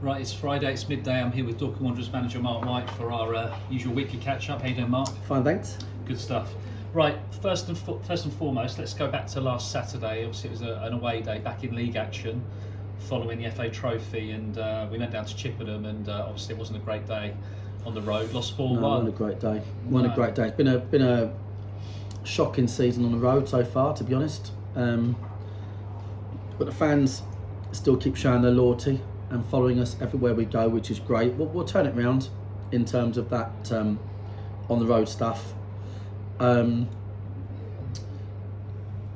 Right, it's Friday, it's midday. I'm here with Dorking Wanderers manager Marc White for our usual weekly catch-up. How you doing, Marc? Fine, thanks. Good stuff. Right, first and foremost, let's go back to last Saturday. Obviously, it was an away day back in league action following the FA Trophy, and we went down to Chippenham, and obviously it wasn't a great day on the road. Lost 4-1. No, wasn't a great day. Wasn't a great day. It's been a shocking season on the road so far, to be honest. But the fans still keep showing their loyalty and following us everywhere we go, which is great. We'll turn it round in terms of that on the road stuff. I'd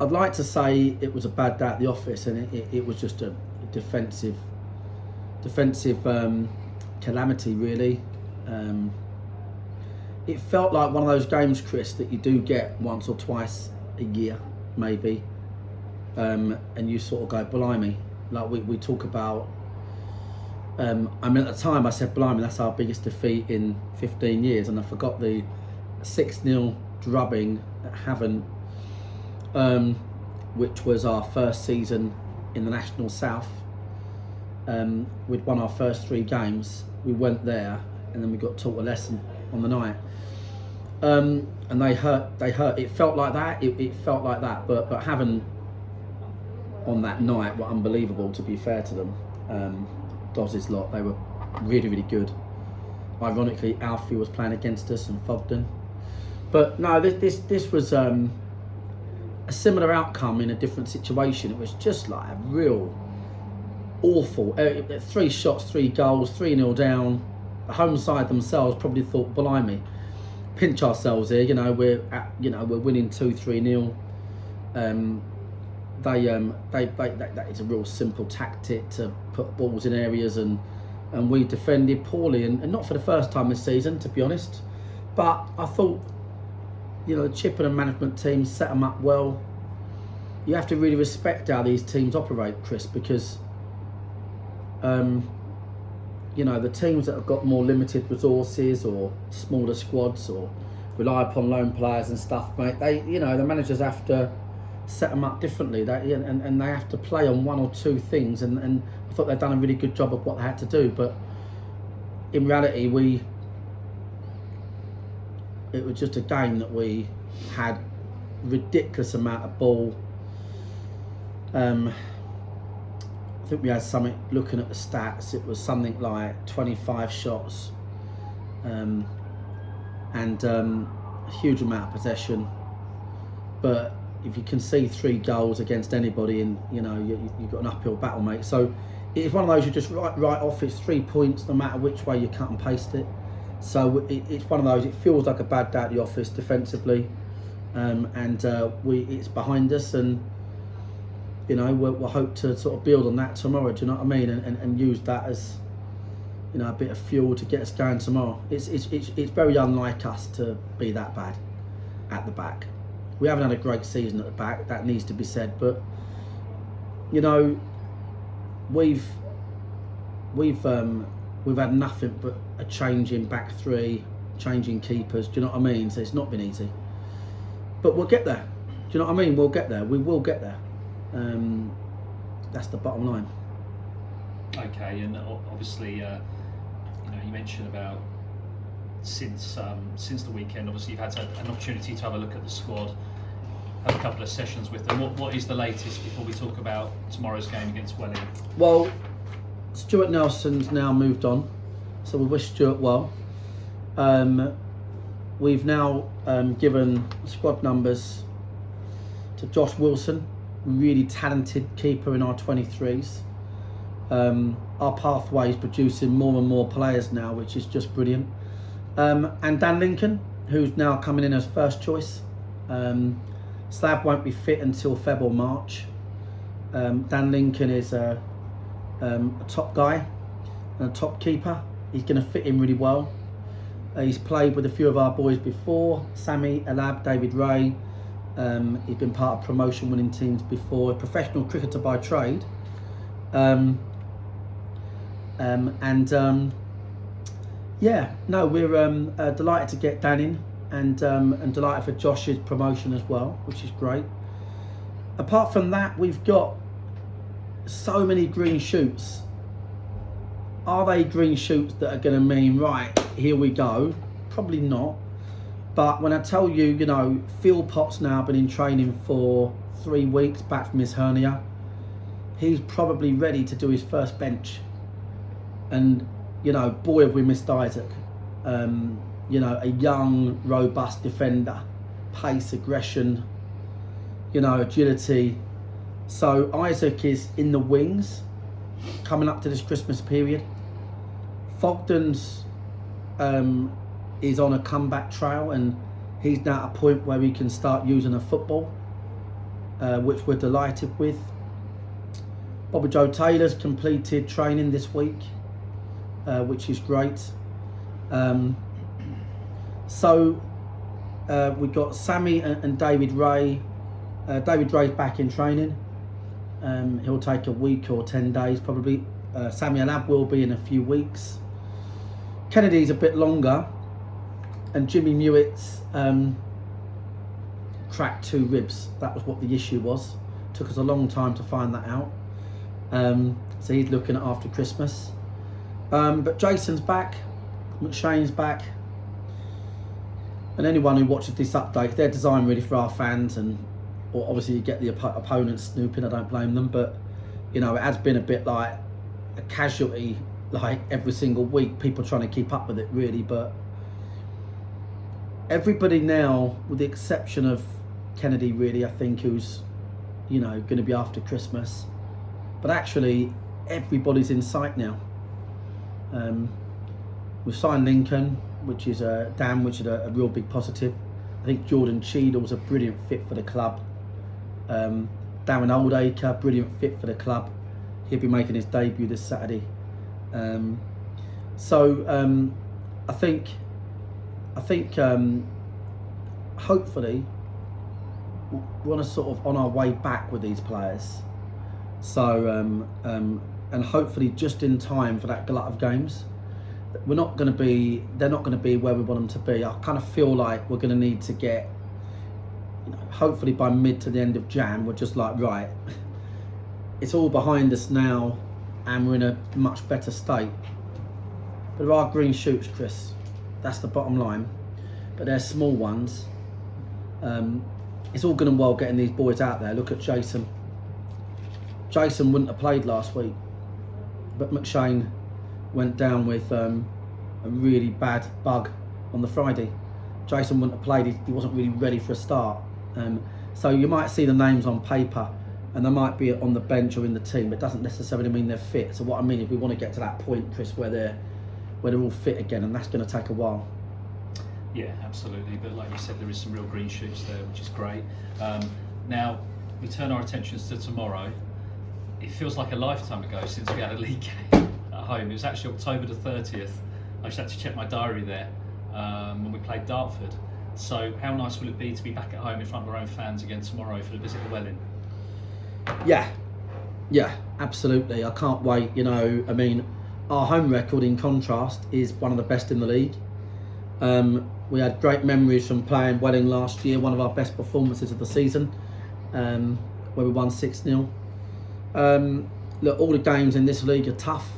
like to say it was a bad day at the office, and it was just a defensive calamity, really. It felt like one of those games, Chris, that you do get once or twice a year, maybe, and you sort of go, blimey. Like we talk about, I mean, at the time I said, blimey, that's our biggest defeat in 15 years, and I forgot the 6-0 drubbing at Havant, which was our first season in the National South. We'd won our first 3 games. We went there, and then we got taught a lesson on the night. And they hurt. It felt like that. It felt like that. But Havant on that night were unbelievable, to be fair to them. Doz's lot, they were really, really good. Ironically, Alfie was playing against us and Fogden. But no, this was a similar outcome in a different situation. It was just like a real awful. 3 shots, 3 goals, 3-0 down. The home side themselves probably thought, blimey, pinch ourselves here. We're winning 2-3-0. That is a real simple tactic to put balls in areas, and we defended poorly, and not for the first time this season, to be honest. But I thought, the Chippenham management team set them up well. You have to really respect how these teams operate, Chris, because the teams that have got more limited resources or smaller squads or rely upon loan players and stuff, mate, the managers have to set them up differently. And they have to play on 1 or 2 things, and I thought they'd done a really good job of what they had to do. But in reality, it was just a game that we had ridiculous amount of ball. I think we had something, looking at the stats, it was something like 25 shots and a huge amount of possession. But if you can see 3 goals against anybody, and you've got an uphill battle, mate. So it's one of those you just right off. It's 3 points no matter which way you cut and paste it. So it's one of those. It feels like a bad day at the office defensively, and it's behind us, and we'll hope to sort of build on that tomorrow. Do you know what I mean? And use that as a bit of fuel to get us going tomorrow. It's very unlike us to be that bad at the back. We haven't had a great season at the back, that needs to be said, but we've had nothing but a change in back 3, changing keepers. Do you know what I mean? So it's not been easy, but we'll get there. Do you know what I mean? We'll get there. We will get there. That's the bottom line. Okay, and obviously, you mentioned about since the weekend. Obviously, you've had an opportunity to have a look at the squad, have a couple of sessions with them. What is the latest before we talk about tomorrow's game against Welling? Well, Stuart Nelson's now moved on, so we wish Stuart well. We've now given squad numbers to Josh Wilson, really talented keeper in our 23s. Our pathway is producing more and more players now, which is just brilliant. And Dan Lincoln, who's now coming in as first choice. Slav won't be fit until Feb or March. Dan Lincoln is a top guy and a top keeper. He's going to fit in really well. He's played with a few of our boys before, Sammy, Alab, David Ray. He's been part of promotion winning teams before, a professional cricketer by trade. We're delighted to get Dan in, and delighted for Josh's promotion as well, which is great. Apart from that, we've got so many green shoots. Are they green shoots that are going to mean, right, here we go? Probably not. But when I tell you, you know, Phil Potts now been in training for 3 weeks back from his hernia, he's probably ready to do his first bench. And, you know, boy, have we missed Isaac. You know, a young, robust defender, pace, aggression, you know, agility. So Isaac is in the wings coming up to this Christmas period. Fogden's is on a comeback trail, and he's now at a point where he can start using a football, which we're delighted with. Bobby Joe Taylor's completed training this week, which is great. So we've got Sammy and David Ray. David Ray's back in training. He'll take a week or 10 days probably. Sammy Alab will be in a few weeks. Kennedy's a bit longer, and Jimmy Mewitt's cracked 2 ribs. That was what the issue was. Took us a long time to find that out. So he's looking at after Christmas. But Jason's back, McShane's back, and anyone who watches this update, they're designed really for our fans, and or obviously you get the opponents snooping, I don't blame them, but you know, it has been a bit like a casualty, like every single week, people trying to keep up with it really. But everybody now, with the exception of Kennedy really, I think, who's, you know, going to be after Christmas, but actually everybody's in sight now. We've signed Lincoln, which is Dan, which is a real big positive. I think Jordan Cheadle's a brilliant fit for the club. Darren Oldacre, brilliant fit for the club. He'll be making his debut this Saturday. So I think hopefully we're on a sort of on our way back with these players. So and hopefully just in time for that glut of games. They're not going to be where we want them to be. I kind of feel like we're going to need to get, you know, hopefully by mid to the end of Jan, we're just like, right, it's all behind us now and we're in a much better state. But there are green shoots, Chris. That's the bottom line. But they're small ones. It's all good and well getting these boys out there. Look at Jason. Jason wouldn't have played last week, but McShane went down with a really bad bug on the Friday. Jason wouldn't have played, he wasn't really ready for a start. So you might see the names on paper and they might be on the bench or in the team, but it doesn't necessarily mean they're fit. So what I mean is we want to get to that point, Chris, where they're all fit again, and that's going to take a while. Yeah, absolutely. But like you said, there is some real green shoots there, which is great. Now, we turn our attentions to tomorrow. It feels like a lifetime ago since we had a league game at home. It was actually October the 30th. I just had to check my diary there when we played Dartford. So how nice will it be to be back at home in front of our own fans again tomorrow for the visit to Welling? Yeah, absolutely. I can't wait. You know, I mean, our home record in contrast is one of the best in the league. We had great memories from playing Welling last year, one of our best performances of the season, where we won 6-0. Look, all the games in this league are tough.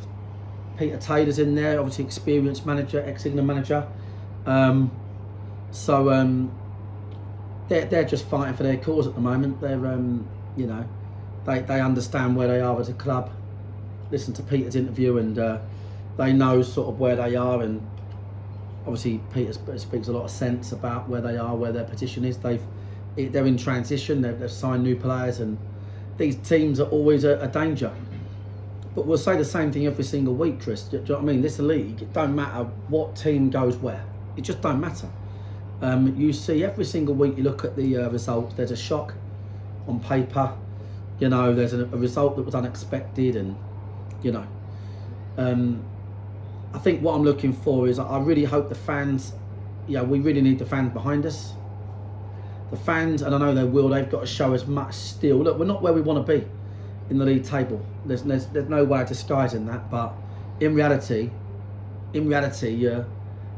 Peter Taylor's in there, obviously experienced manager, ex-England manager. So they're just fighting for their cause at the moment. They're, you know, they understand where they are as a club. Listen to Peter's interview, and they know sort of where they are. And obviously Peter speaks a lot of sense about where they are, where their position is. They're in transition. They've signed new players, and these teams are always a danger. But we'll say the same thing every single week, Chris. Do you know what I mean? This league, it don't matter what team goes where. It just don't matter. You see every single week, you look at the results, there's a shock on paper. You know, there's a result that was unexpected, and, you know. I think what I'm looking for is, I really hope the fans, we really need the fans behind us. The fans, and I know they will, they've got to show as much still. Look, we're not where we want to be in the league table. There's no way of disguising that. But in reality, you're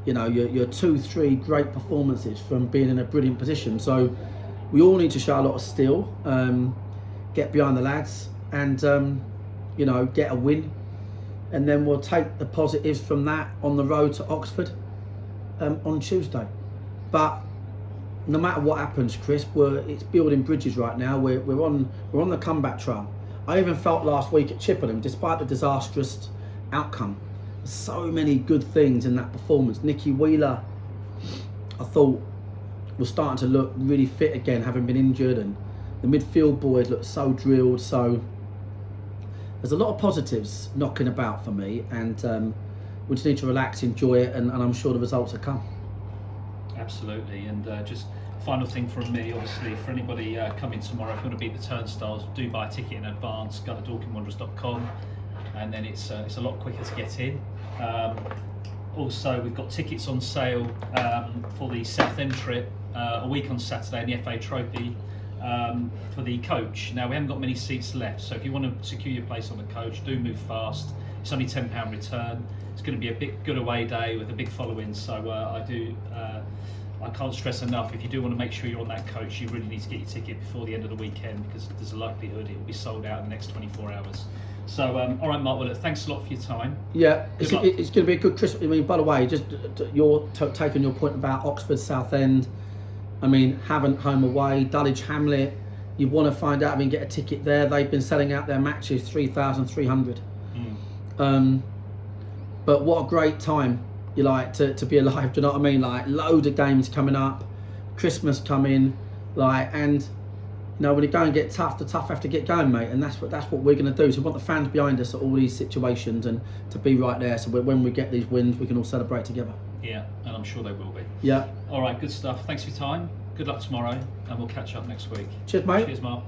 2-3 great performances from being in a brilliant position. So we all need to show a lot of steel, get behind the lads, and get a win. and then we'll take the positives from that on the road to Oxford on Tuesday. But no matter what happens, Chris, it's building bridges right now. We're on the comeback trail. I even felt last week at Chippenham, despite the disastrous outcome, so many good things in that performance. Nicky Wheeler, I thought, was starting to look really fit again, having been injured, and the midfield boys looked so drilled. So there's a lot of positives knocking about for me, and we just need to relax, enjoy it, and I'm sure the results will come. Absolutely. And just final thing from me, obviously, for anybody coming tomorrow, if you want to beat the turnstiles, do buy a ticket in advance. Go to dorkingwanderers.com, and then it's a lot quicker to get in. Also, we've got tickets on sale for the Southend trip a week on Saturday in the FA Trophy for the coach. Now, we haven't got many seats left, so if you want to secure your place on the coach, do move fast. It's only £10 return. It's going to be a big good away day with a big following, so I can't stress enough, if you do want to make sure you're on that coach, you really need to get your ticket before the end of the weekend, because there's a likelihood it will be sold out in the next 24 hours. So, all right, Mark, well, look, thanks a lot for your time. Yeah, it's going to be a good Christmas. I mean, by the way, just you're taking your point about Oxford, Southend. I mean, Havant home away, Dulwich Hamlet. You want to find out, I mean, get a ticket there. They've been selling out their matches 3,300. But what a great time you like to be alive. Do you know what I mean? Like, load of games coming up, Christmas coming, like, and you know, when you go and get tough, the tough have to get going, mate. And that's what we're going to do. So we want the fans behind us at all these situations and to be right there. So when we get these wins, we can all celebrate together. Yeah, and I'm sure they will be. Yeah. All right, good stuff. Thanks for your time. Good luck tomorrow, and we'll catch up next week. Cheers, mate. Cheers, Mark.